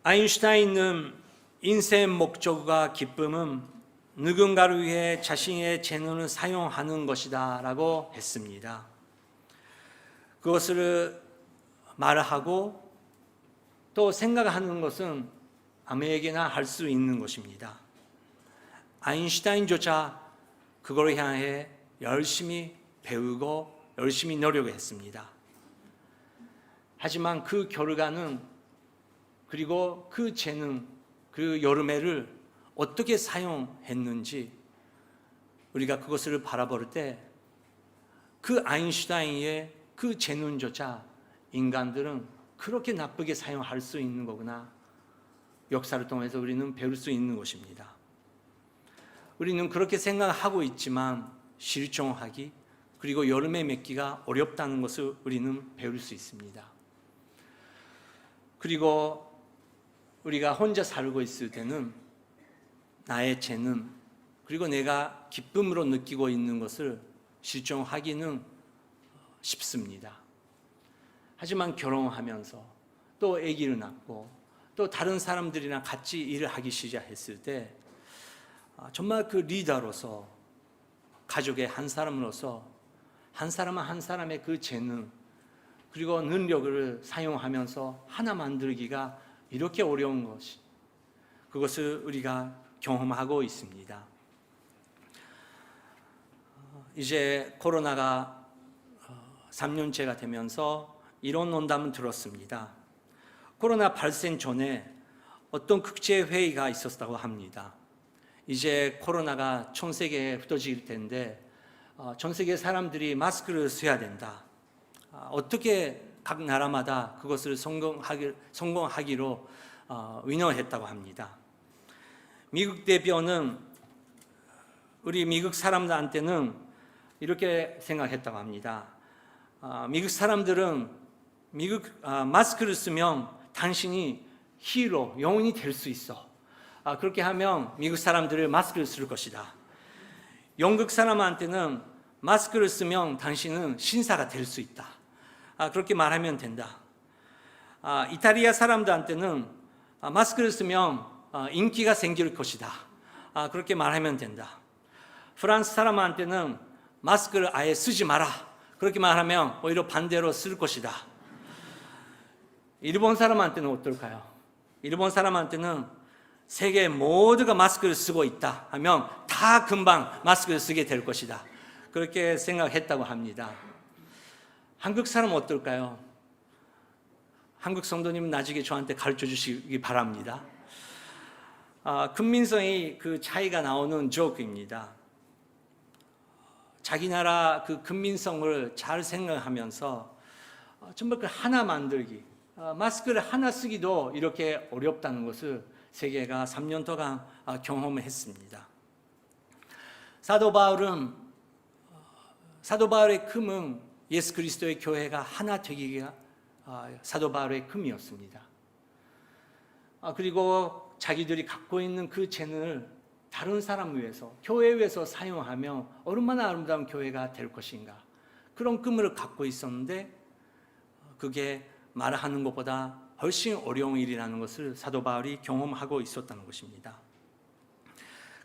아인슈타인은 인생의 목적과 기쁨은 누군가를 위해 자신의 재능을 사용하는 것이다 라고 했습니다. 그것을 말하고 또 생각하는 것은 아무에게나 할 수 있는 것입니다. 아인슈타인조차 그걸 향해 열심히 배우고 열심히 노력했습니다. 하지만 그 결과는, 그리고 그 재능, 그 여름에를 어떻게 사용했는지 우리가 그것을 바라볼 때 그 아인슈타인의 그 재능조차 인간들은 그렇게 나쁘게 사용할 수 있는 거구나, 역사를 통해서 우리는 배울 수 있는 것입니다. 우리는 그렇게 생각하고 있지만 실종하기 그리고 여름에 맺기가 어렵다는 것을 우리는 배울 수 있습니다. 그리고 우리가 혼자 살고 있을 때는 나의 재능 그리고 내가 기쁨으로 느끼고 있는 것을 실종하기는 쉽습니다. 하지만 결혼하면서 또 아기를 낳고 또 다른 사람들이랑 같이 일을 하기 시작했을 때 정말 그 리더로서, 가족의 한 사람으로서 한 사람은 한 사람의 그 재능 그리고 능력을 사용하면서 하나 만들기가 이렇게 어려운 것이, 그것을 우리가 경험하고 있습니다. 이제 코로나가 3년째가 되면서 이런 농담을 들었습니다. 코로나 발생 전에 어떤 국제회의가 있었다고 합니다. 이제 코로나가 전 세계에 흩어질 텐데 전 세계 사람들이 마스크를 써야 된다. 어떻게 각 나라마다 그것을 성공하기로 의논했다고 합니다. 미국 대표는 우리 미국 사람들한테는 이렇게 생각했다고 합니다. 미국 사람들은 마스크를 쓰면 당신이 히어로, 영웅이 될 수 있어. 그렇게 하면 미국 사람들을 마스크를 쓸 것이다. 영국 사람한테는 마스크를 쓰면 당신은 신사가 될 수 있다. 그렇게 말하면 된다. 이탈리아 사람들한테는 마스크를 쓰면 인기가 생길 것이다. 그렇게 말하면 된다. 프랑스 사람한테는 마스크를 아예 쓰지 마라. 그렇게 말하면 오히려 반대로 쓸 것이다. 일본 사람한테는 어떨까요? 일본 사람한테는 세계 모두가 마스크를 쓰고 있다 하면 다 금방 마스크를 쓰게 될 것이다. 그렇게 생각했다고 합니다. 한국 사람은 어떨까요? 한국 성도님은 나중에 저한테 가르쳐 주시기 바랍니다. 국민성이 그 차이가 나오는 조크입니다. 자기 나라 그 국민성을 잘 생각하면서 정말 그 하나 만들기, 마스크를 하나 쓰기도 이렇게 어렵다는 것을 세계가 3년 동안 경험했습니다. 사도 바울의 꿈은 예수 그리스도의 교회가 하나 되기가 사도 바울의 꿈이었습니다. 그리고 자기들이 갖고 있는 그 재능을 다른 사람을 위해서, 교회 위해서 사용하면 얼마나 아름다운 교회가 될 것인가, 그런 꿈을 갖고 있었는데 그게 말하는 것보다 훨씬 어려운 일이라는 것을 사도 바울이 경험하고 있었다는 것입니다.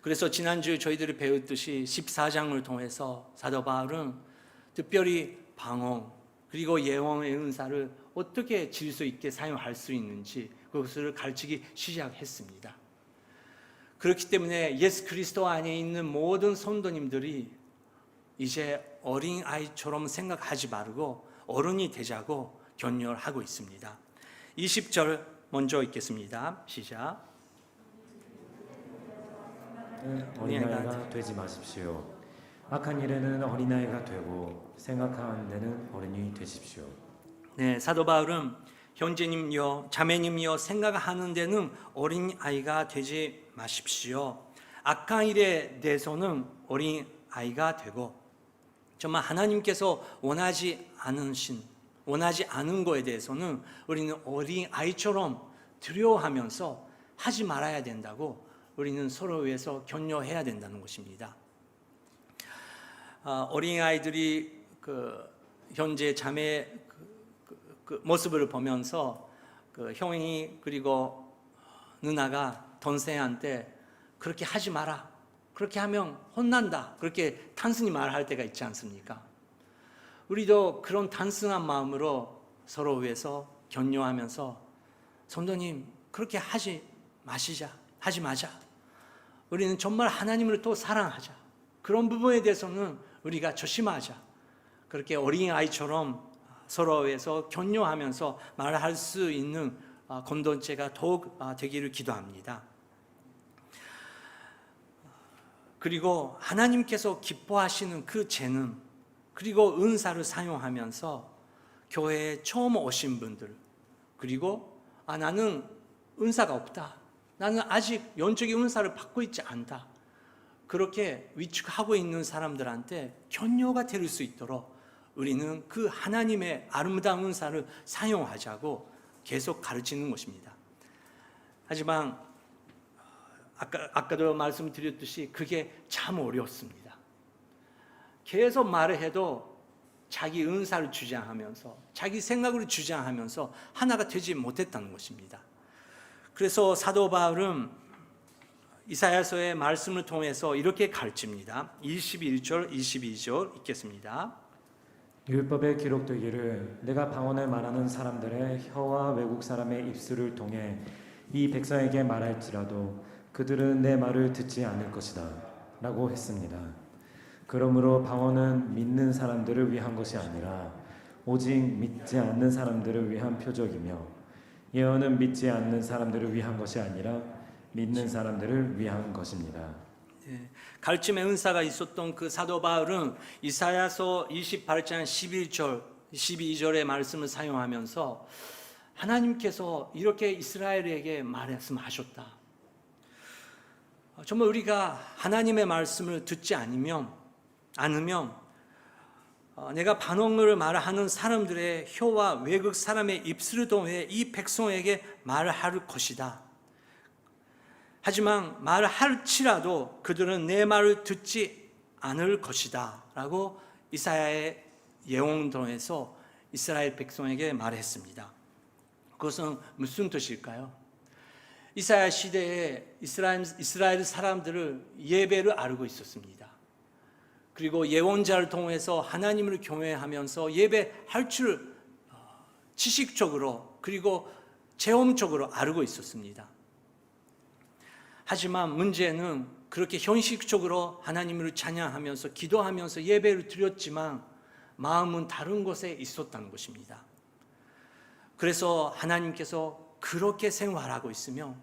그래서 지난주 저희들이 배웠듯이 14장을 통해서 사도 바울은 특별히 방언 그리고 예언의 은사를 어떻게 질서 있게 사용할 수 있는지 그것을 가르치기 시작했습니다. 그렇기 때문에 예수 그리스도 안에 있는 모든 성도님들이 이제 어린아이처럼 생각하지 말고 어른이 되자고 격려하고 있습니다. 20절 먼저 읽겠습니다. 시작. 어린아이가 되지 마십시오. 악한 일에는 어린아이가 되고 생각하는 데는 어른이 되십시오. 네, 사도 바울은 형제님요, 자매님요, 생각하는 데는 어린아이가 되지 마십시오. 악한 일에 대해서는 어린아이가 되고 정말 하나님께서 원하지 않은 거에 대해서는 우리는 어린아이처럼 두려워하면서 하지 말아야 된다고 우리는 서로 위해서 격려해야 된다는 것입니다. 어린아이들이 현재 자매의 그 모습을 보면서 형이 그리고 누나가 동생한테 그렇게 하지 마라, 그렇게 하면 혼난다, 그렇게 단순히 말할 때가 있지 않습니까? 우리도 그런 단순한 마음으로 서로 위해서 격려하면서 성도님 그렇게 하지 마자. 우리는 정말 하나님을 또 사랑하자. 그런 부분에 대해서는 우리가 조심하자. 그렇게 어린아이처럼 서로 위해서 격려하면서 말할 수 있는 공동체가 더욱 되기를 기도합니다. 그리고 하나님께서 기뻐하시는 그 재능 그리고 은사를 사용하면서 교회에 처음 오신 분들, 그리고 나는 은사가 없다, 나는 아직 영적인 은사를 받고 있지 않다, 그렇게 위축하고 있는 사람들한테 격려가 될 수 있도록 우리는 그 하나님의 아름다운 은사를 사용하자고 계속 가르치는 것입니다. 하지만 아까도 말씀드렸듯이 그게 참 어렵습니다. 계속 말을 해도 자기 은사를 주장하면서 자기 생각을 주장하면서 하나가 되지 못했다는 것입니다. 그래서 사도 바울은 이사야서의 말씀을 통해서 이렇게 가르칩니다. 21절, 22절 읽겠습니다. 율법에 기록되기를 내가 방언을 말하는 사람들의 혀와 외국 사람의 입술을 통해 이 백성에게 말할지라도 그들은 내 말을 듣지 않을 것이다 라고 했습니다. 그러므로 방언은 믿는 사람들을 위한 것이 아니라 오직 믿지 않는 사람들을 위한 표적이며 예언은 믿지 않는 사람들을 위한 것이 아니라 믿는 사람들을 위한 것입니다. 가르침의 은사가 있었던 그 사도 바울은 이사야서 28장 11절, 12절의 말씀을 사용하면서 하나님께서 이렇게 이스라엘에게 말씀하셨다. 정말 우리가 하나님의 말씀을 듣지 않으면 내가 반응을 말하는 사람들의 혀와 외국 사람의 입술을 통해 이 백성에게 말할 것이다. 하지만 말할지라도 그들은 내 말을 듣지 않을 것이다 라고 이사야의 예언을 통해서 이스라엘 백성에게 말했습니다. 그것은 무슨 뜻일까요? 이사야 시대에 이스라엘 사람들을 예배를 알고 있었습니다. 그리고 예언자를 통해서 하나님을 경외하면서 예배할 줄 지식적으로 그리고 체험적으로 알고 있었습니다. 하지만 문제는 그렇게 형식적으로 하나님을 찬양하면서 기도하면서 예배를 드렸지만 마음은 다른 곳에 있었다는 것입니다. 그래서 하나님께서 그렇게 생활하고 있으며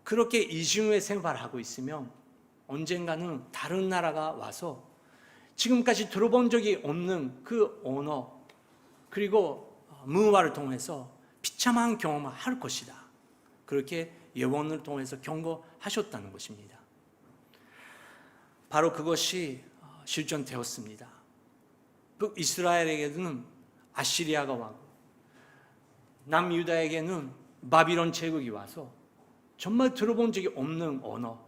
그렇게 이중의 생활하고 있으며 언젠가는 다른 나라가 와서 지금까지 들어본 적이 없는 그 언어 그리고 문화를 통해서 비참한 경험을 할 것이다. 그렇게 예언을 통해서 경고하셨다는 것입니다. 바로 그것이 실존되었습니다. 북이스라엘에게는 아시리아가 와고 남유다에게는 바빌론 제국이 와서 정말 들어본 적이 없는 언어,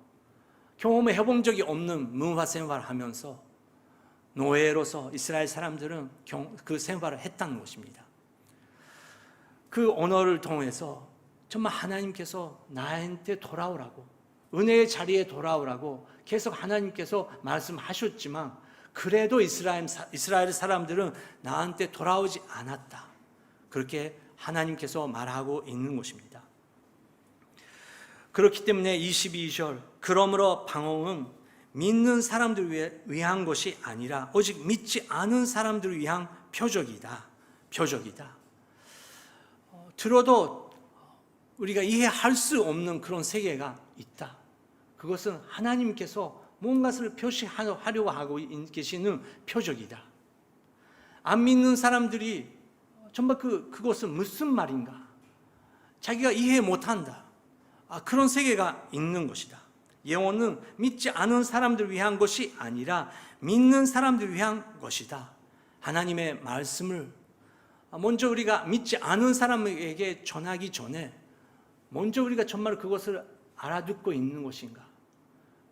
경험해 본 적이 없는 문화 생활을 하면서 노예로서 이스라엘 사람들은 그 생활을 했다는 것입니다. 그 언어를 통해서 정말 하나님께서 나한테 돌아오라고, 은혜의 자리에 돌아오라고 계속 하나님께서 말씀하셨지만 그래도 이스라엘 사람들은 나한테 돌아오지 않았다. 그렇게 하나님께서 말하고 있는 것입니다. 그렇기 때문에 22절, 그러므로 방언은 믿는 사람들을 위한 것이 아니라 오직 믿지 않은 사람들을 위한 표적이다. 들어도 우리가 이해할 수 없는 그런 세계가 있다. 그것은 하나님께서 뭔가를 표시하려고 하고 계시는 표적이다. 안 믿는 사람들이 정말 그것은 무슨 말인가? 자기가 이해 못한다. 그런 세계가 있는 것이다. 예언은 믿지 않은 사람들을 위한 것이 아니라 믿는 사람들을 위한 것이다. 하나님의 말씀을 먼저 우리가 믿지 않은 사람에게 전하기 전에 먼저 우리가 정말 그것을 알아듣고 있는 것인가?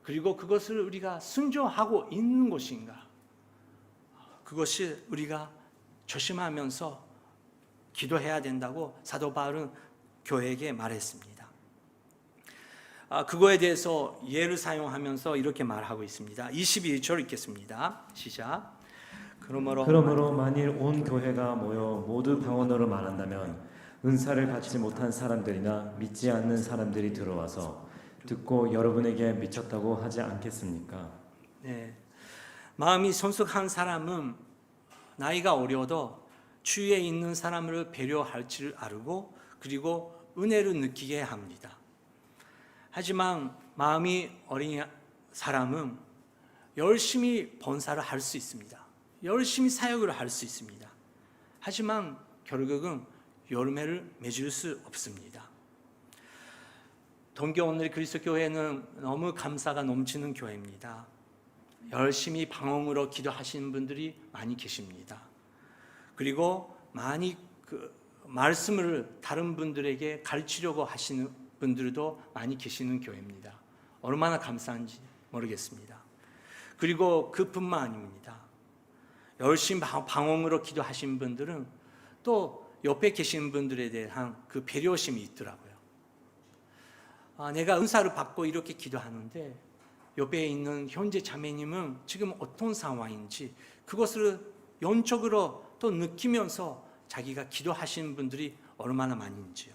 그리고 그것을 우리가 순종하고 있는 것인가? 그것이 우리가 조심하면서 기도해야 된다고 사도 바울은 교회에게 말했습니다. 그거에 대해서 예를 사용하면서 이렇게 말하고 있습니다. 21절 읽겠습니다. 시작. 그러므로 만일 온 교회가 모여 모두 방언으로 말한다면 은사를 받지 못한 사람들이나 믿지 않는 사람들이 들어와서 듣고 여러분에게 미쳤다고 하지 않겠습니까? 네. 마음이 성숙한 사람은 나이가 어려도 주위에 있는 사람을 배려할 줄 알고 그리고 은혜를 느끼게 합니다. 하지만 마음이 어린 사람은 열심히 번사를 할 수 있습니다. 열심히 사역을 할 수 있습니다. 하지만 결국은 열매를 맺을 수 없습니다. 동교오늘 그리스도교회는 너무 감사가 넘치는 교회입니다. 열심히 방언으로 기도하시는 분들이 많이 계십니다. 그리고 많이 말씀을 다른 분들에게 가르치려고 하시는 분들도 많이 계시는 교회입니다. 얼마나 감사한지 모르겠습니다. 그리고 그뿐만 아닙니다. 열심히 방언으로 기도하신 분들은 또 옆에 계시는 분들에 대한 그 배려심이 있더라고요. 내가 은사를 받고 이렇게 기도하는데 옆에 있는 형제 자매님은 지금 어떤 상황인지 그것을 영적으로 또 느끼면서 자기가 기도하시는 분들이 얼마나 많은지요.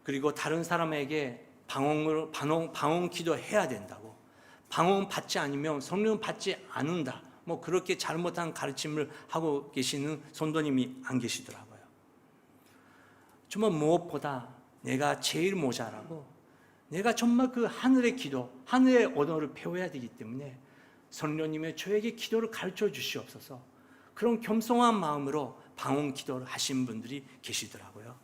그리고 다른 사람에게 방언 기도해야 된다고, 방언 받지 않으면 성령 받지 않는다, 뭐 그렇게 잘못한 가르침을 하고 계시는 성도님이 안 계시더라고요. 정말 무엇보다 내가 제일 모자라고 내가 정말 그 하늘의 기도, 하늘의 언어를 배워야 되기 때문에 성령님의 저에게 기도를 가르쳐 주시옵소서, 그런 겸손한 마음으로 방언 기도를 하신 분들이 계시더라고요.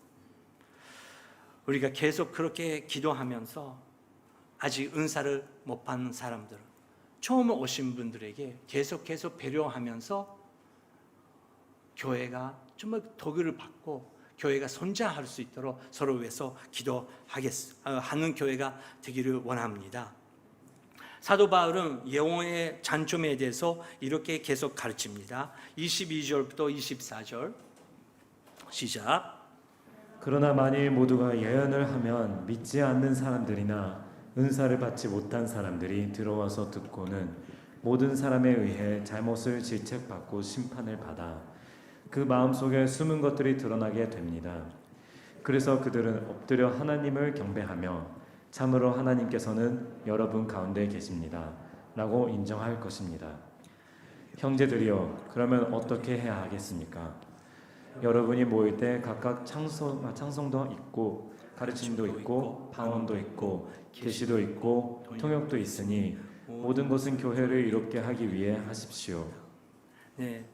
우리가 계속 그렇게 기도하면서 아직 은사를 못 받는 사람들, 처음 오신 분들에게 계속 배려하면서 교회가 정말 덕을 받고 교회가 선장할 수 있도록 서로 위해서 기도하는 교회가 되기를 원합니다. 사도 바울은 예언의 장점에 대해서 이렇게 계속 가르칩니다. 22절부터 24절 시작. 그러나 만일 모두가 예언을 하면 믿지 않는 사람들이나 은사를 받지 못한 사람들이 들어와서 듣고는 모든 사람에 의해 잘못을 질책받고 심판을 받아 그 마음속에 숨은 것들이 드러나게 됩니다. 그래서 그들은 엎드려 하나님을 경배하며 참으로 하나님께서는 여러분 가운데 계십니다 라고 인정할 것입니다. 형제들이여, 그러면 어떻게 해야 하겠습니까? 여러분이 모일 때 각각 찬송도 있고 가르침도 있고 방언도 있고 계시도 있고 통역도 있으니 모든 것은 교회를 이롭게 하기 위해 하십시오. 네,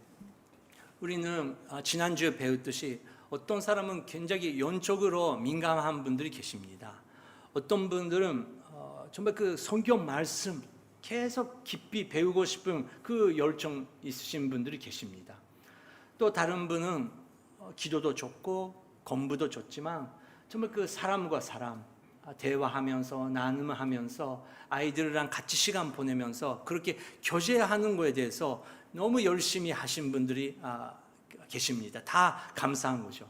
우리는 지난주에 배웠듯이 어떤 사람은 굉장히 영적으로 민감한 분들이 계십니다. 어떤 분들은 정말 그 성경 말씀 계속 깊이 배우고 싶은 그 열정 있으신 분들이 계십니다. 또 다른 분은 기도도 좋고 공부도 좋지만 정말 그 사람과 사람 대화하면서 나눔하면서 아이들이랑 같이 시간 보내면서 그렇게 교제하는 거에 대해서 너무 열심히 하신 분들이 계십니다. 다 감사한 거죠.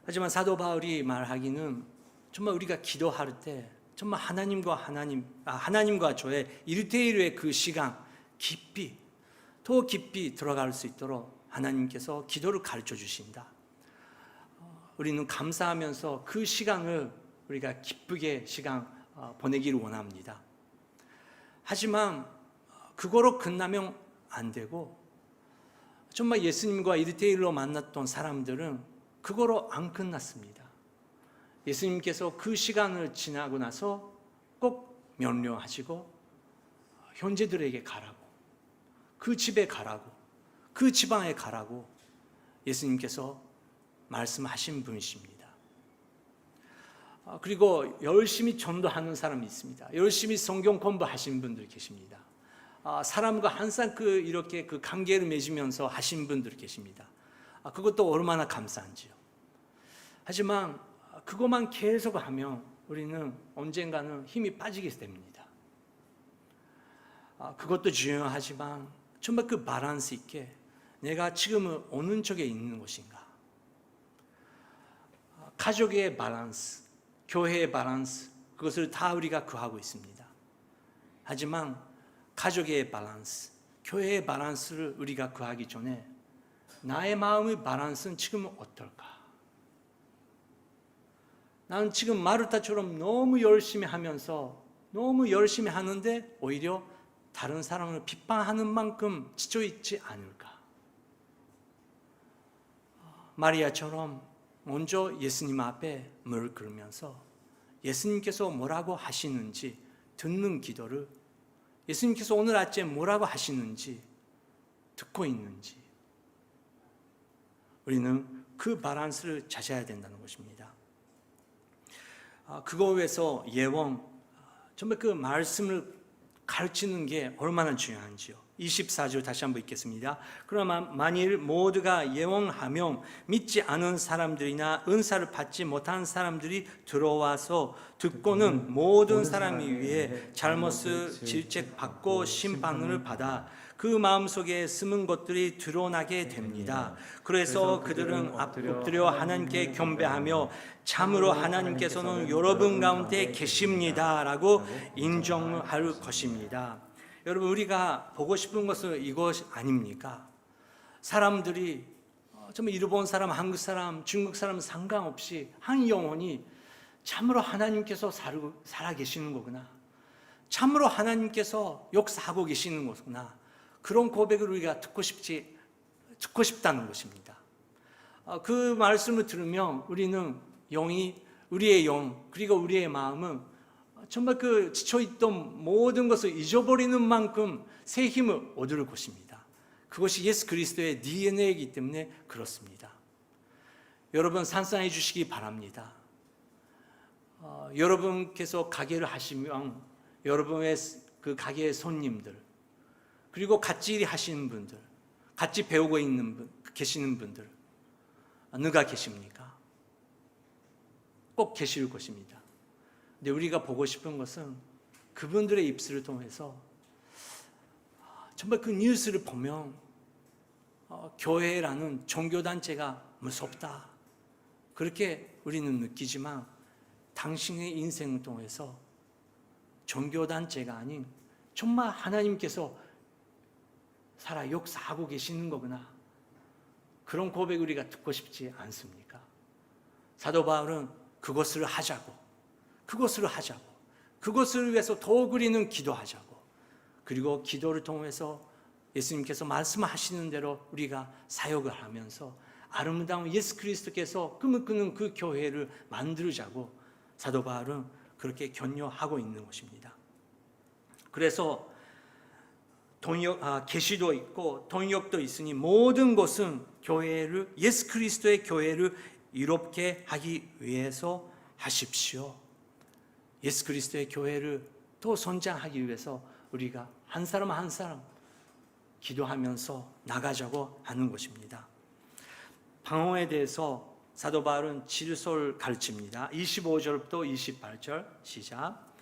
하지만 사도 바울이 말하기는 정말 우리가 기도할 때 정말 하나님과 저의 1대1의 그 시간 더 깊이 들어갈 수 있도록 하나님께서 기도를 가르쳐 주신다. 우리는 감사하면서 그 시간을 우리가 기쁘게 시간 보내기를 원합니다. 하지만 그거로 끝나면 안 되고 정말 예수님과 1대1로 만났던 사람들은 그거로 안 끝났습니다. 예수님께서 그 시간을 지나고 나서 꼭 명령하시고 형제들에게 가라고, 그 집에 가라고, 그 지방에 가라고 예수님께서 말씀하신 분이십니다. 그리고 열심히 전도하는 사람이 있습니다. 열심히 성경 공부하신 분들 계십니다. 사람과 항상 이렇게 그 관계를 맺으면서 하신 분들 계십니다. 그것도 얼마나 감사한지요. 하지만 그것만 계속 하면 우리는 언젠가는 힘이 빠지게 됩니다. 그것도 중요하지만 정말 그 밸런스 있게 내가 지금 어느 쪽에 있는 것인가, 가족의 밸런스, 교회의 밸런스, 그것을 다 우리가 구하고 있습니다. 하지만 가족의 밸런스, 교회의 밸런스를 우리가 구하기 전에 나의 마음의 밸런스는 지금 어떨까? 나는 지금 마르타처럼 너무 열심히 하면서 너무 열심히 하는데 오히려 다른 사람을 비판하는 만큼 지쳐있지 않을까? 마리아처럼 먼저 예수님 앞에 무릎 꿇으면서 예수님께서 뭐라고 하시는지 듣는 기도를, 예수님께서 오늘 아침에 뭐라고 하시는지 듣고 있는지, 우리는 그 밸런스를 찾아야 된다는 것입니다. 그거 위해서 예언, 정말 그 말씀을 가르치는 게 얼마나 중요한지요. 24절 다시 한번 읽겠습니다. 그러나 만일 모두가 예언하며 믿지 않은 사람들이나 은사를 받지 못한 사람들이 들어와서 듣고는 모든 사람이 위해 잘못을 질책받고 심판을 받아 그 마음속에 숨은 것들이 드러나게 됩니다. 그래서 그들은 엎드려 하나님께 경배하며 참으로 하나님께서는 여러분 가운데 계십니다라고 인정할 것입니다. 여러분, 우리가 보고 싶은 것은 이것 아닙니까? 사람들이 정말 일본 사람, 한국 사람, 중국 사람 상관없이 한 영혼이 참으로 하나님께서 살아 계시는 거구나, 참으로 하나님께서 역사하고 계시는 거구나, 그런 고백을 우리가 듣고 싶다는 것입니다. 그 말씀을 들으면 우리의 영, 그리고 우리의 마음은 정말 그 지쳐있던 모든 것을 잊어버리는 만큼 새 힘을 얻을 것입니다. 그것이 예수 그리스도의 DNA이기 때문에 그렇습니다. 여러분, 산상해 주시기 바랍니다. 여러분께서 가게를 하시면 여러분의 그 가게의 손님들, 그리고 같이 일하시는 분들, 같이 배우고 계시는 분들, 누가 계십니까? 꼭 계실 것입니다. 근데 우리가 보고 싶은 것은 그분들의 입술을 통해서 정말 그 뉴스를 보면 교회라는 종교단체가 무섭다, 그렇게 우리는 느끼지만 당신의 인생을 통해서 종교단체가 아닌 정말 하나님께서 살아 역사하고 계시는 거구나, 그런 고백 우리가 듣고 싶지 않습니까? 사도 바울은 그것을 위해서 더욱 우리는 기도하자고, 그리고 기도를 통해서 예수님께서 말씀하시는 대로 우리가 사역을 하면서 아름다운 예수 그리스도께서 꿈을 꾸는 그 교회를 만들자고 사도 바울은 그렇게 격려하고 있는 것입니다. 그래서 계시도 있고 동역도 있으니 모든 것은 예수 그리스도의 교회를 이롭게 하기 위해서 하십시오. 예수 그리스도의 교회를 더 성장하기 위해서 우리가 한 사람 한 사람 기도하면서 나가자고 하는 것입니다. 방언에 대해서 사도 바울은 질서를 가르칩니다. 25절부터 28절 시작.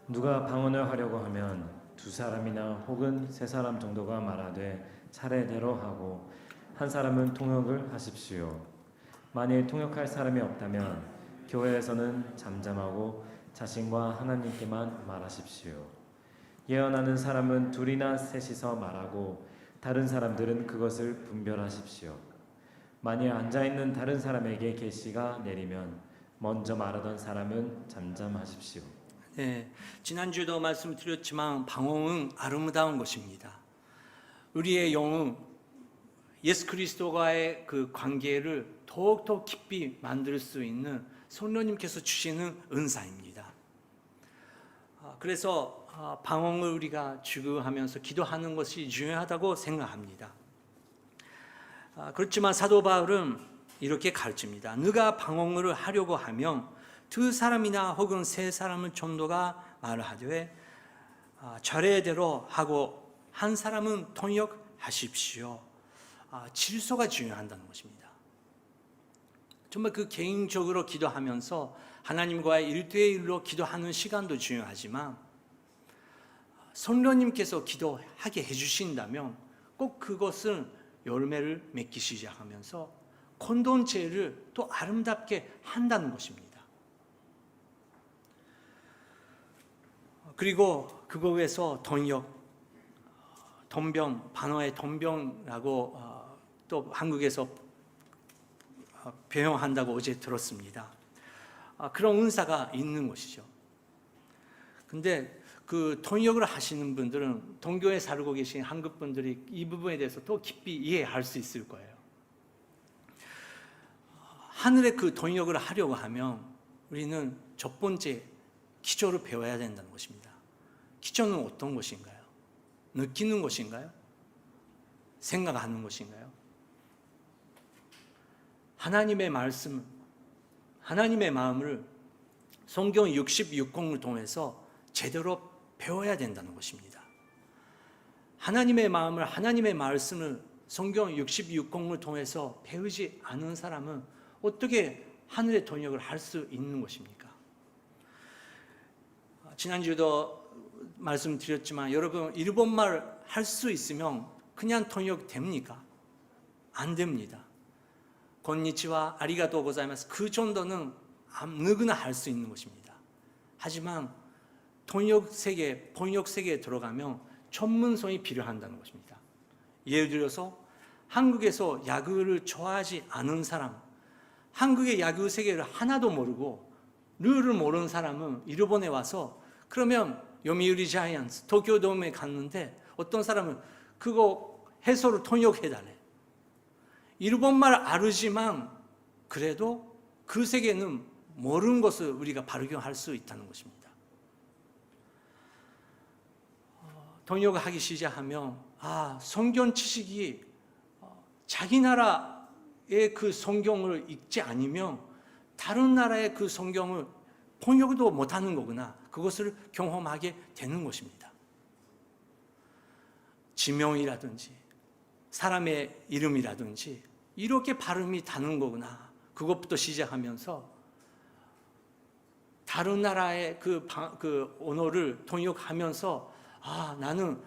누가 방언을 하려고 하면 두 사람이나 혹은 세 사람 정도가 말하되 차례대로 하고 한 사람은 통역을 하십시오. 만일 통역할 사람이 없다면 교회에서는 잠잠하고 자신과 하나님께만 말하십시오. 예언하는 사람은 둘이나 셋이서 말하고 다른 사람들은 그것을 분별하십시오. 만일 앉아있는 다른 사람에게 계시가 내리면 먼저 말하던 사람은 잠잠하십시오. 네, 지난주도 말씀드렸지만 방언은 아름다운 것입니다. 우리의 영은 예수 그리스도와의 그 관계를 더욱더 깊이 만들 수 있는 성령님께서 주시는 은사입니다. 그래서 방언을 우리가 주구하면서 기도하는 것이 중요하다고 생각합니다. 그렇지만 사도 바울은 이렇게 가르칩니다. 누가 방언을 하려고 하면 두 사람이나 혹은 세 사람 정도가 말을 하되 차례대로 하고 한 사람은 통역하십시오. 질서가 중요하다는 것입니다. 정말 그 개인적으로 기도하면서 하나님과의 1대1로 기도하는 시간도 중요하지만 성령님께서 기도하게 해주신다면 꼭 그것은 열매를 맺기 시작하면서 공동체를 또 아름답게 한다는 것입니다. 그리고 그거 위해서 돈병, 반어의 돈병이라고 또 한국에서 배용한다고 어제 들었습니다. 그런 은사가 있는 것이죠. 근데 그 통역을 하시는 분들은 동교에 살고 계신 한국 분들이 이 부분에 대해서 더 깊이 이해할 수 있을 거예요. 하늘의 그 통역을 하려고 하면 우리는 첫 번째 기초를 배워야 된다는 것입니다. 기초는 어떤 것인가요? 느끼는 것인가요? 생각하는 것인가요? 하나님의 말씀, 하나님의 마음을 성경 66권을 통해서 제대로 배워야 된다는 것입니다. 하나님의 마음을, 하나님의 말씀을 성경 66권을 통해서 배우지 않은 사람은 어떻게 하늘의 통역을 할 수 있는 것입니까? 지난주도 말씀드렸지만 여러분 일본말 할 수 있으면 그냥 통역 됩니까? 안 됩니다. 건니치와 아리가또 고자이마스 그 정도는 누구나 할 수 있는 것입니다. 하지만 번역 세계에 들어가면 전문성이 필요한다는 것입니다. 예를 들어서 한국에서 야구를 좋아하지 않은 사람, 한국의 야구 세계를 하나도 모르고 룰을 모르는 사람은 일본에 와서 그러면 요미우리 자이언츠 도쿄돔에 갔는데 어떤 사람은 그거 해설을 통역해달래. 일본말 알지만 그래도 그 세계는 모르는 것을 우리가 발견할 수 있다는 것입니다. 통역을 하기 시작하면 성경 지식이 자기 나라의 그 성경을 읽지 않으면 다른 나라의 그 성경을 통역도 못하는 거구나. 그것을 경험하게 되는 것입니다. 지명이라든지 사람의 이름이라든지 이렇게 발음이 다른 거구나. 그것부터 시작하면서 다른 나라의 그 언어를 통역하면서 나는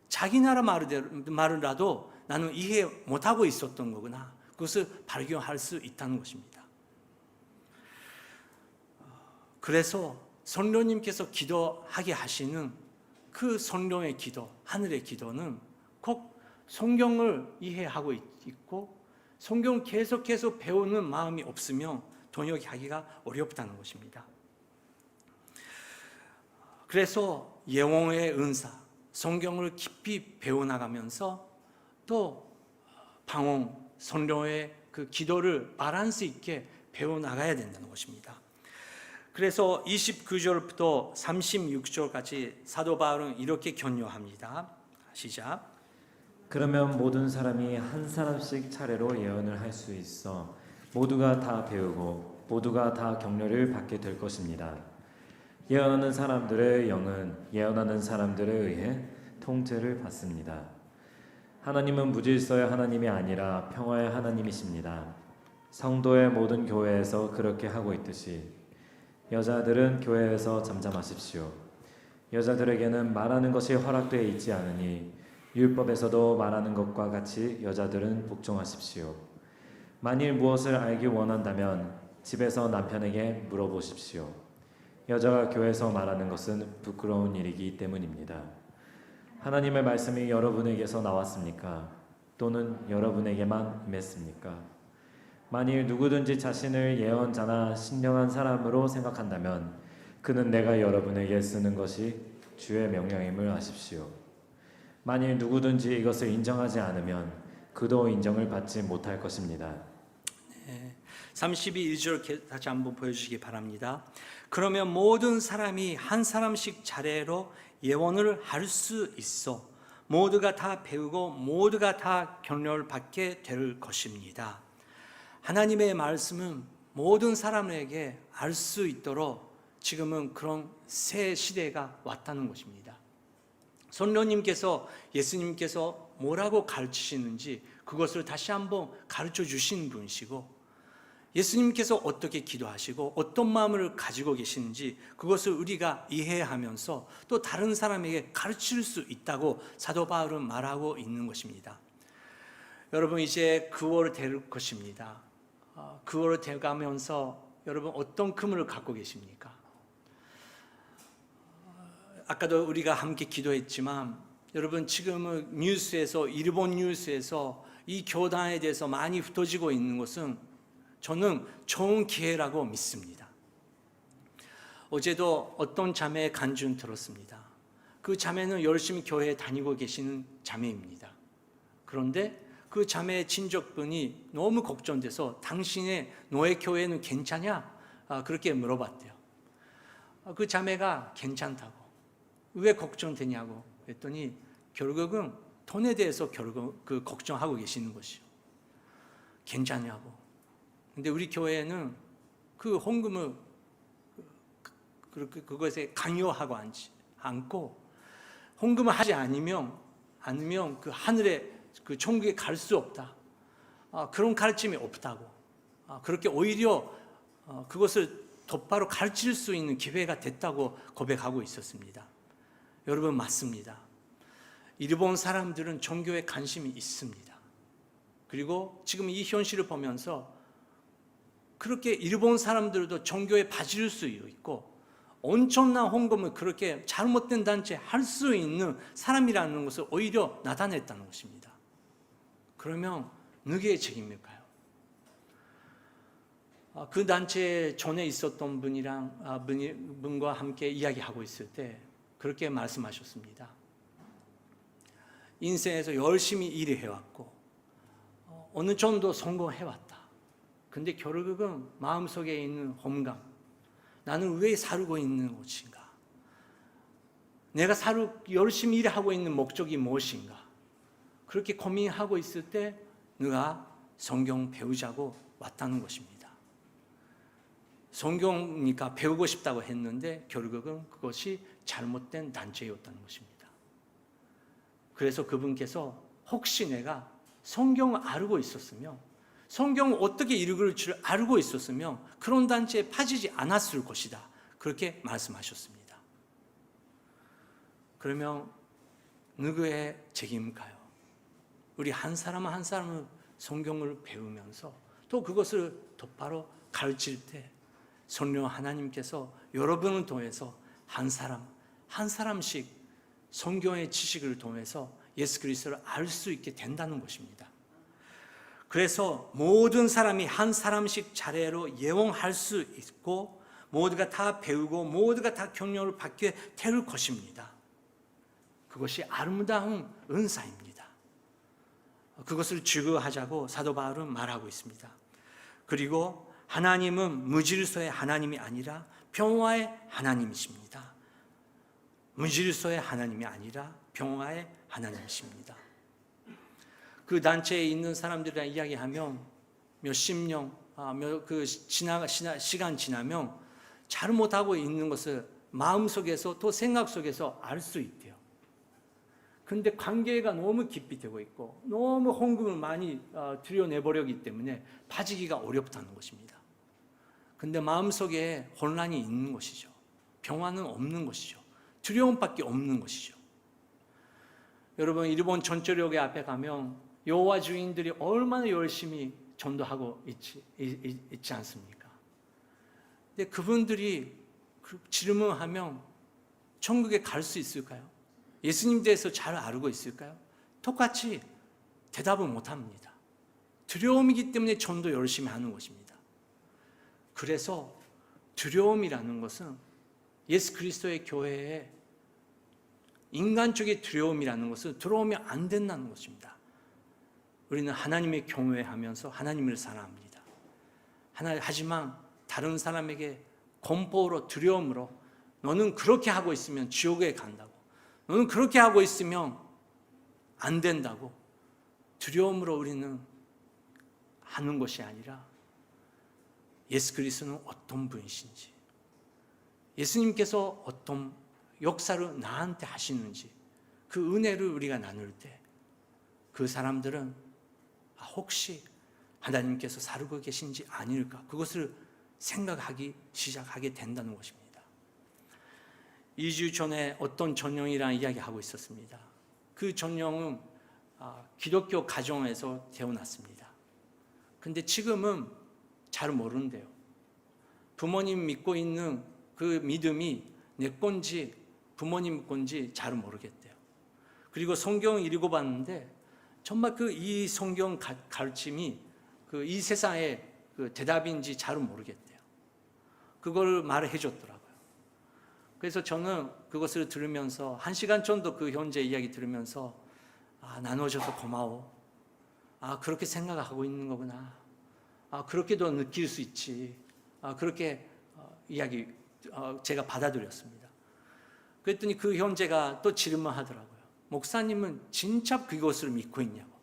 자기 나라 말을라도 나는 이해 못하고 있었던 거구나. 그것을 발견할 수 있다는 것입니다. 그래서 성령님께서 기도하게 하시는 그 성령의 기도, 하늘의 기도는 꼭 성경을 이해하고 있고 성경을 계속해서 배우는 마음이 없으면 통역하기가 어렵다는 것입니다. 그래서 영혼의 은사, 성경을 깊이 배워나가면서 또 방언, 성령의 그 기도를 바란스 있게 배워나가야 된다는 것입니다. 그래서 29절부터 36절까지 사도 바울은 이렇게 격려합니다. 시작. 그러면 모든 사람이 한 사람씩 차례로 예언을 할 수 있어 모두가 다 배우고 모두가 다 격려를 받게 될 것입니다. 예언하는 사람들의 영은 예언하는 사람들에 의해 통제를 받습니다. 하나님은 무질서의 하나님이 아니라 평화의 하나님이십니다. 성도의 모든 교회에서 그렇게 하고 있듯이 여자들은 교회에서 잠잠하십시오. 여자들에게는 말하는 것이 허락되어 있지 않으니 율법에서도 말하는 것과 같이 여자들은 복종하십시오. 만일 무엇을 알기 원한다면 집에서 남편에게 물어보십시오. 여자가 교회에서 말하는 것은 부끄러운 일이기 때문입니다. 하나님의 말씀이 여러분에게서 나왔습니까? 또는 여러분에게만 임했습니까? 만일 누구든지 자신을 예언자나 신령한 사람으로 생각한다면 그는 내가 여러분에게 쓰는 것이 주의 명령임을 아십시오. 만일 누구든지 이것을 인정하지 않으면 그도 인정을 받지 못할 것입니다. 32절 다시 한번 보여주시기 바랍니다. 그러면 모든 사람이 한 사람씩 차례로 예언을 할 수 있어 모두가 다 배우고 모두가 다 격려를 받게 될 것입니다. 하나님의 말씀은 모든 사람에게 알 수 있도록 지금은 그런 새 시대가 왔다는 것입니다. 성령님께서 예수님께서 뭐라고 가르치시는지 그것을 다시 한번 가르쳐 주신 분이시고 예수님께서 어떻게 기도하시고 어떤 마음을 가지고 계시는지 그것을 우리가 이해하면서 또 다른 사람에게 가르칠 수 있다고 사도 바울은 말하고 있는 것입니다. 여러분 이제 9월 될 것입니다. 9월 돼가면서 여러분 어떤 그물을 갖고 계십니까? 아까도 우리가 함께 기도했지만 여러분 지금은 뉴스에서 일본 뉴스에서 이 교단에 대해서 많이 흩어지고 있는 것은 저는 좋은 기회라고 믿습니다. 어제도 어떤 자매의 간증 들었습니다. 그 자매는 열심히 교회에 다니고 계시는 자매입니다. 그런데 그 자매의 친족분이 너무 걱정돼서 당신의 너의 교회는 괜찮냐? 그렇게 물어봤대요. 그 자매가 괜찮다고. 왜 걱정되냐고 했더니 결국은 돈에 대해서 결국 그 걱정하고 계시는 것이요. 괜찮냐고. 근데 우리 교회는 그 헌금을 그것에 강요하고 않고 헌금을 하지 않으면 그 하늘에 그 천국에 갈 수 없다. 그런 가르침이 없다고. 그렇게 오히려 그것을 곧바로 가르칠 수 있는 기회가 됐다고 고백하고 있었습니다. 여러분 맞습니다. 일본 사람들은 종교에 관심이 있습니다. 그리고 지금 이 현실을 보면서 그렇게 일본 사람들도 종교에 빠질 수 있고 엄청난 헌금을 그렇게 잘못된 단체에 할 수 있는 사람이라는 것을 오히려 나타냈다는 것입니다. 그러면 누구의 책임일까요? 그 단체에 전에 있었던 분과 함께 이야기하고 있을 때 그렇게 말씀하셨습니다. 인생에서 열심히 일해왔고 어느 정도 성공해왔다. 근데 결국은 마음속에 있는 험감, 나는 왜 살고 있는 것인가? 내가 열심히 일하고 있는 목적이 무엇인가? 그렇게 고민하고 있을 때 누가 성경 배우자고 왔다는 것입니다. 성경이니까 배우고 싶다고 했는데 결국은 그것이 잘못된 단체였다는 것입니다. 그래서 그분께서 혹시 내가 성경을 알고 있었으면, 성경을 어떻게 읽을 줄 알고 있었으면 그런 단체에 빠지지 않았을 것이다. 그렇게 말씀하셨습니다. 그러면 누구의 책임일까요? 우리 한 사람 한 사람을 성경을 배우면서 또 그것을 똑바로 가르칠 때 성령 하나님께서 여러분을 통해서 한 사람씩 성경의 지식을 통해서 예수 그리스도를 알 수 있게 된다는 것입니다. 그래서 모든 사람이 한 사람씩 차례로 예언할 수 있고 모두가 다 배우고 모두가 다 격려를 받게 될 것입니다. 그것이 아름다운 은사입니다. 그것을 즐거워하자고 사도 바울은 말하고 있습니다. 그리고 하나님은 무질서의 하나님이 아니라 평화의 하나님이십니다. 무질서의 하나님이 아니라 평화의 하나님이십니다. 그 단체에 있는 사람들이랑 이야기하면 몇십 년, 시간 지나면 잘못하고 있는 것을 마음속에서 또 생각 속에서 알 수 있대요. 근데 관계가 너무 깊이 되고 있고 너무 헌금을 많이 들여내버렸기 때문에 빠지기가 어렵다는 것입니다. 근데 마음속에 혼란이 있는 것이죠. 평화는 없는 것이죠. 두려움밖에 없는 것이죠. 여러분 일본 전철역에 앞에 가면 여호와 주인들이 얼마나 열심히 전도하고 있지 않습니까? 근데 그분들이 질문하면 천국에 갈 수 있을까요? 예수님 대해서 잘 알고 있을까요? 똑같이 대답을 못합니다. 두려움이기 때문에 전도 열심히 하는 것입니다. 그래서 두려움이라는 것은 예수 그리스도의 교회에 인간적인 두려움이라는 것은 들어오면 안 된다는 것입니다. 우리는 하나님의 경외하면서 하나님을 사랑합니다. 하지만 다른 사람에게 공포로 두려움으로 너는 그렇게 하고 있으면 지옥에 간다고, 너는 그렇게 하고 있으면 안 된다고 두려움으로 우리는 하는 것이 아니라 예수 그리스도는 어떤 분이신지, 예수님께서 어떤 역사를 나한테 하시는지 그 은혜를 우리가 나눌 때 그 사람들은 혹시 하나님께서 살고 계신지 아닐까 그것을 생각하기 시작하게 된다는 것입니다. 2주 전에 어떤 전령이랑 이야기하고 있었습니다. 그 전령은 기독교 가정에서 태어났습니다. 근데 지금은 잘 모른대요. 부모님 믿고 있는 그 믿음이 내 건지 부모님 건지 잘 모르겠대요. 그리고 성경 읽어봤는데 정말 이 성경 가르침이 이 세상의 대답인지 잘 모르겠대요. 그걸 말을 해줬더라고요. 그래서 저는 그것을 들으면서 1시간 정도 그 형제 이야기 들으면서 나눠줘서 고마워. 그렇게 생각하고 있는 거구나. 그렇게도 느낄 수 있지. 그렇게 이야기 제가 받아들였습니다. 그랬더니 그 형제가 또 질문하더라고요. 목사님은 진짜 그것을 믿고 있냐고.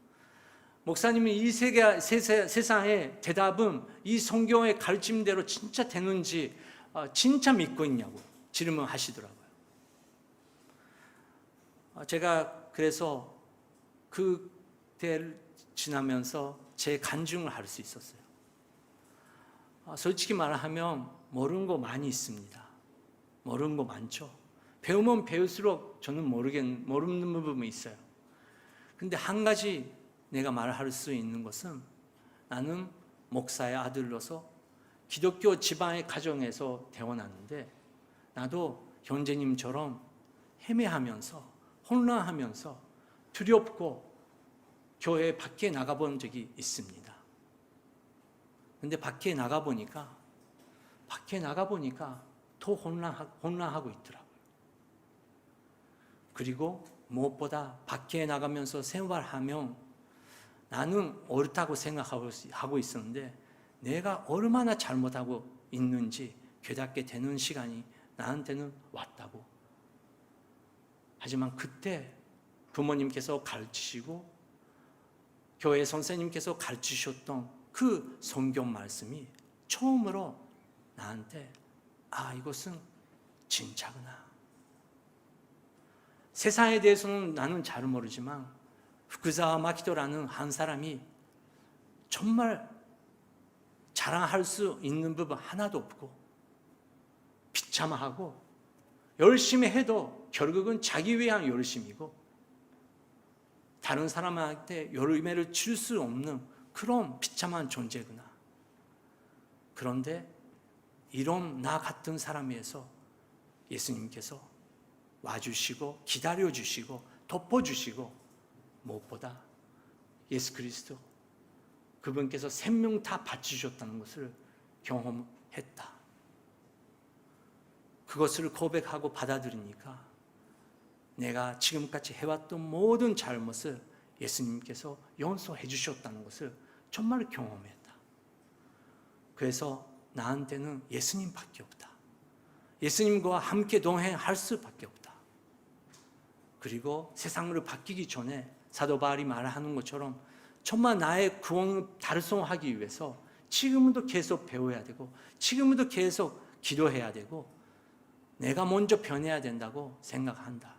목사님은 이 세상의 대답은 이 성경의 가르침대로 진짜 되는지 진짜 믿고 있냐고 질문하시더라고요. 제가 그래서 그 때를 지나면서 제 간증을 할 수 있었어요. 솔직히 말하면 모르는 거 많이 있습니다. 모르는 거 많죠. 배우면 배울수록 저는 모르는 부분이 있어요. 근데 한 가지 내가 말할 수 있는 것은 나는 목사의 아들로서 기독교 지방의 가정에서 태어났는데 나도 형제님처럼 헤매하면서 혼란하면서 두렵고 교회 밖에 나가본 적이 있습니다. 근데 밖에 나가보니까 더 혼란하고 있더라고요. 그리고 무엇보다 밖에 나가면서 생활하면 나는 옳다고 생각하고 있었는데 내가 얼마나 잘못하고 있는지 깨닫게 되는 시간이 나한테는 왔다고. 하지만 그때 부모님께서 가르치시고 교회 선생님께서 가르치셨던 그 성경 말씀이 처음으로 나한테 이것은 진짜구나. 세상에 대해서는 나는 잘 모르지만 후쿠자와 마키토라는 한 사람이 정말 자랑할 수 있는 부분 하나도 없고 비참하고 열심히 해도 결국은 자기 위한 열심이고 다른 사람한테 열매를 줄 수 없는 그런 비참한 존재구나. 그런데 이런 나 같은 사람에서 예수님께서 와주시고 기다려주시고 덮어주시고 무엇보다 예수 그리스도 그분께서 생명 다 바치셨다는 것을 경험했다. 그것을 고백하고 받아들이니까 내가 지금까지 해왔던 모든 잘못을 예수님께서 용서해 주셨다는 것을 정말 경험했다. 그래서 나한테는 예수님밖에 없다. 예수님과 함께 동행할 수밖에 없다. 그리고 세상으로 바뀌기 전에 사도 바울이 말하는 것처럼 정말 나의 구원을 달성하기 위해서 지금도 계속 배워야 되고 지금도 계속 기도해야 되고 내가 먼저 변해야 된다고 생각한다.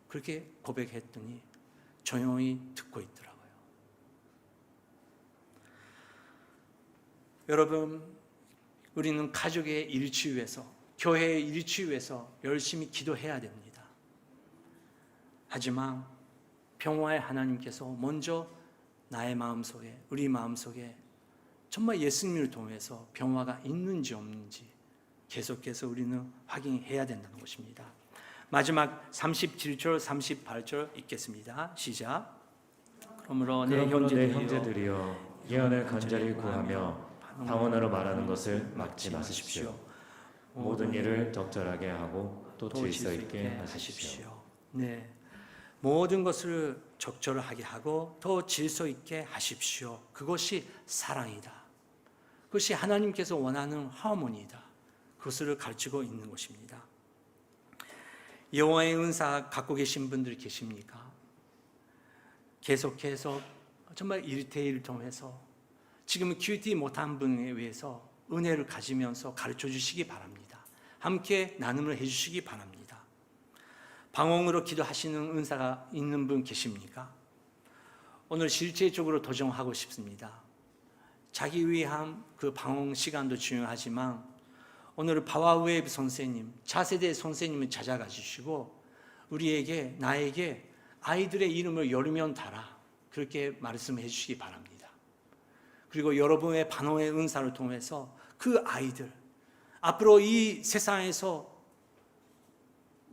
그렇게 고백했더니 조용히 듣고 있더라고요. 여러분, 우리는 가족의 일치 위해서, 교회의 일치 위해서 열심히 기도해야 됩니다. 하지만 평화의 하나님께서 먼저 나의 마음속에, 우리 마음속에 정말 예수님을 통해서 평화가 있는지 없는지 계속해서 우리는 확인해야 된다는 것입니다. 마지막 37절, 38절 읽겠습니다. 시작. 그러므로 내 형제들이여 예언을 간절히 구하며 방언으로 말하는 것을 막지 마십시오. 모든 일을 적절하게 하고 또 질서 있게 하십시오. 네, 모든 것을 적절하게 하고 더 질서 있게 하십시오. 그것이 사랑이다. 그것이 하나님께서 원하는 하모니이다. 그것을 가르치고 있는 것입니다. 여호와의 은사 갖고 계신 분들이 계십니까? 계속해서 정말 1대1을 통해서 지금 큐티 못한 분에 의해서 은혜를 가지면서 가르쳐 주시기 바랍니다. 함께 나눔을 해 주시기 바랍니다. 방언으로 기도하시는 은사가 있는 분 계십니까? 오늘 실제적으로 도전하고 싶습니다. 자기 위한 그 방언 시간도 중요하지만 오늘 파워웨이브 선생님, 차세대 선생님을 찾아가 주시고 우리에게, 나에게 아이들의 이름을 열면 달아 그렇게 말씀해 주시기 바랍니다. 그리고 여러분의 반응의 은사를 통해서 그 아이들, 앞으로 이 세상에서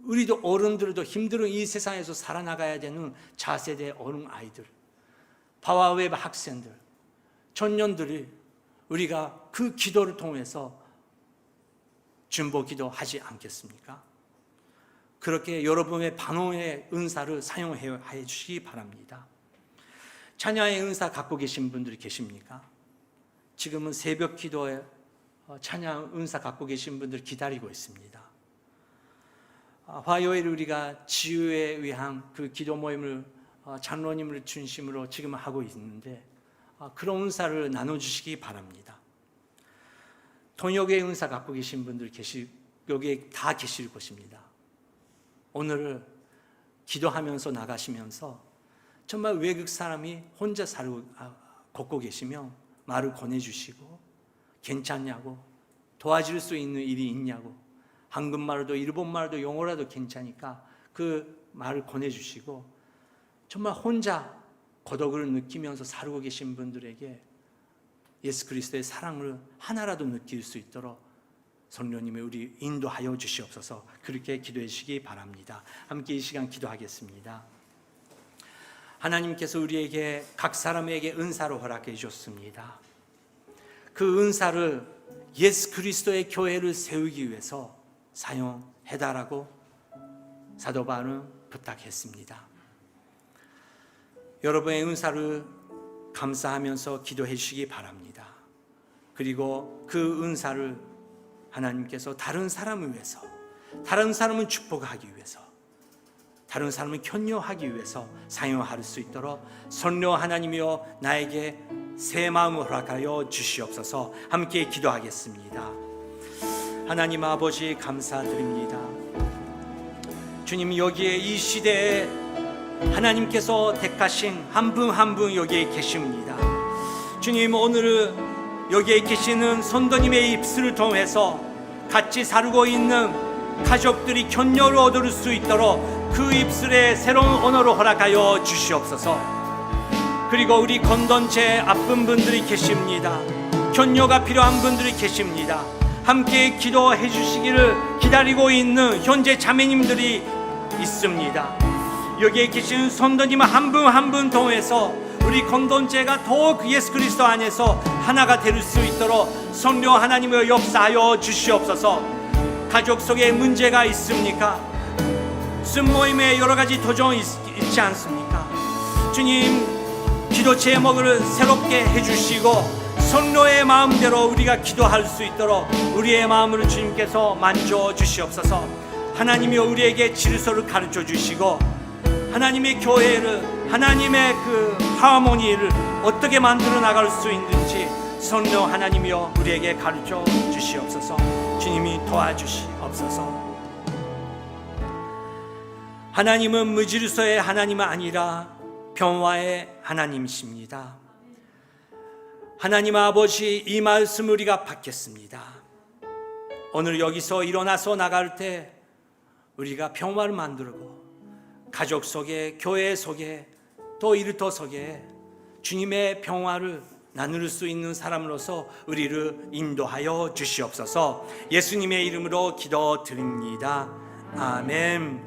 우리도 어른들도 힘든 이 세상에서 살아나가야 되는 차세대 어린 아이들, 바와웹 학생들, 청년들이 우리가 그 기도를 통해서 중보 기도하지 않겠습니까? 그렇게 여러분의 반응의 은사를 사용해 주시기 바랍니다. 찬양의 은사 갖고 계신 분들이 계십니까? 지금은 새벽 기도에 찬양 은사 갖고 계신 분들 기다리고 있습니다. 화요일 우리가 치유에 위한 그 기도 모임을 장로님을 중심으로 지금 하고 있는데 그런 은사를 나눠주시기 바랍니다. 통역의 은사 갖고 계신 분들 여기에 다 계실 것입니다. 오늘 기도하면서 나가시면서 정말 외국 사람이 혼자 걷고 계시면 말을 권해주시고 괜찮냐고, 도와줄 수 있는 일이 있냐고, 한국말도 일본말도 영어라도 괜찮으니까 그 말을 권해주시고, 정말 혼자 고독을 느끼면서 살고 계신 분들에게 예수 그리스도의 사랑을 하나라도 느낄 수 있도록 성령님이 우리 인도하여 주시옵소서. 그렇게 기도해 주시기 바랍니다. 함께 이 시간 기도하겠습니다. 하나님께서 우리에게 각 사람에게 은사를 허락해 주셨습니다. 그 은사를 예수 그리스도의 교회를 세우기 위해서 사용해달라고 사도 바울은 부탁했습니다. 여러분의 은사를 감사하면서 기도해 주시기 바랍니다. 그리고 그 은사를 하나님께서 다른 사람을 위해서, 다른 사람을 축복하기 위해서, 다른 사람을 격려하기 위해서 사용할 수 있도록 성령 하나님이여 나에게 새 마음을 허락하여 주시옵소서. 함께 기도하겠습니다. 하나님 아버지 감사드립니다. 주님, 여기에 이 시대에 하나님께서 택하신 한 분 한 분 여기에 계십니다. 주님, 오늘 여기에 계시는 성도님의 입술을 통해서 같이 살고 있는 가족들이 격려를 얻을 수 있도록 그 입술에 새로운 언어를 허락하여 주시옵소서. 그리고 우리 건던체 아픈 분들이 계십니다. 격려가 필요한 분들이 계십니다. 함께 기도해 주시기를 기다리고 있는 현재 자매님들이 있습니다. 여기에 계신 성도님 한 분 한 분 통해서 우리 공동체가 더욱 예수 그리스도 안에서 하나가 될 수 있도록 성령 하나님을 역사하여 주시옵소서. 가족 속에 문제가 있습니까? 순모임에 여러 가지 도전이 있지 않습니까? 주님, 기도 제목을 새롭게 해주시고 성령의 마음대로 우리가 기도할 수 있도록 우리의 마음을 주님께서 만져 주시옵소서. 하나님이 우리에게 질서를 가르쳐 주시고 하나님의 교회를, 하나님의 그 하모니를 어떻게 만들어 나갈 수 있는지 성령 하나님이여 우리에게 가르쳐 주시옵소서. 주님이 도와주시옵소서. 하나님은 무질서의 하나님은 아니라 평화의 하나님이십니다. 하나님 아버지, 이 말씀을 우리가 받겠습니다. 오늘 여기서 일어나서 나갈 때 우리가 평화를 만들고 가족 속에, 교회 속에, 또 일터 속에 주님의 평화를 나눌 수 있는 사람으로서 우리를 인도하여 주시옵소서. 예수님의 이름으로 기도드립니다. 아멘.